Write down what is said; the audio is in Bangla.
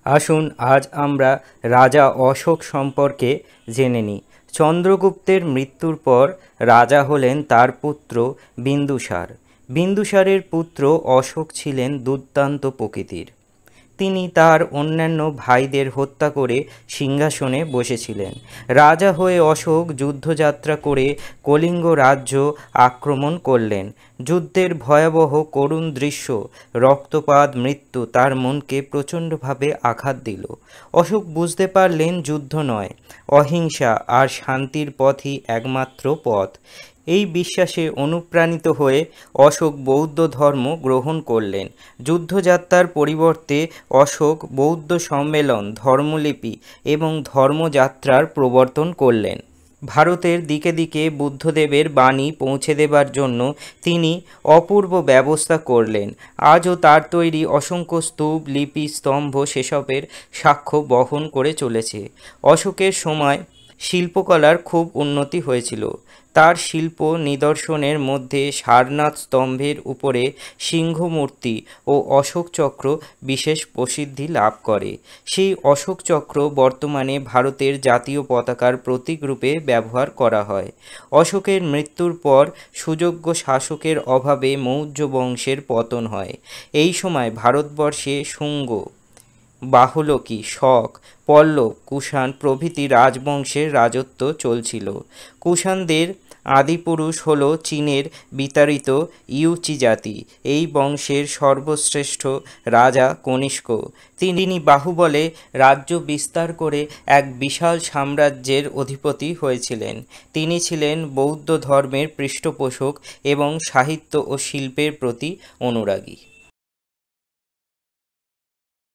আসুন আজ আমরা রাজা অশোক সম্পর্কে জেনে নিই। চন্দ্রগুপ্তের মৃত্যুর পর রাজা হলেন তার পুত্র বিন্দুসার। বিন্দুসারের পুত্র অশোক ছিলেন দুর্দান্ত প্রকৃতির। তিনি তার অন্যান্য ভাইদের হত্যা করে সিংহাসনে বসেছিলেন। রাজা হয়ে অশোক যুদ্ধযাত্রা করে কলিঙ্গ রাজ্য আক্রমণ করলেন। যুদ্ধের ভয়াবহ করুণ দৃশ্য, রক্তপাত, মৃত্যু তার মনকে প্রচণ্ডভাবে আঘাত দিল। অশোক বুঝতে পারলেন যুদ্ধ নয়, অহিংসা আর শান্তির পথই একমাত্র পথ। এই বিশ্বাসে অনুপ্রাণিত হয়ে অশোক বৌদ্ধ ধর্ম গ্রহণ করলেন। যুদ্ধযাত্রার পরিবর্তে অশোক বৌদ্ধ সম্মেলন, ধর্মলিপি এবং ধর্মযাত্রার প্রবর্তন করলেন। ভারতের দিকে দিকে বুদ্ধদেবের বাণী পৌঁছে দেবার জন্য তিনি অপূর্ব ব্যবস্থা করলেন। আজও তার তৈরি অসংখ্য স্তূপ, লিপি, স্তম্ভ সেসবের সাক্ষ্য বহন করে চলেছে। অশোকের সময় শিল্পকলার খুব উন্নতি হয়েছিল। তার শিল্প নিদর্শনের মধ্যে সারনাথ স্তম্ভের উপরে সিংহমূর্তি ও অশোক চক্র বিশেষ প্রসিদ্ধি লাভ করে। সেই অশোক চক্র বর্তমানে ভারতের জাতীয় পতাকার প্রতীক রূপে ব্যবহার করা হয়। অশোকের মৃত্যুর পর সুযোগ্য শাসকের অভাবে মৌর্য বংশের পতন হয়। এই সময় ভারতবর্ষে শুঙ্গ, বাহলকি, শক, পল্লব, কুষাণ প্রভৃতি রাজবংশের রাজত্ব চলছিল। কুষাণদের আদিপুরুষ হল চীনের বিতাড়িত ইউচি জাতি। এই বংশের সর্বশ্রেষ্ঠ রাজা কনিষ্ক। তিনি বাহুবলে রাজ্য বিস্তার করে এক বিশাল সাম্রাজ্যের অধিপতি হয়েছিলেন। তিনি ছিলেন বৌদ্ধ ধর্মের পৃষ্ঠপোষক এবং সাহিত্য ও শিল্পের প্রতি অনুরাগী।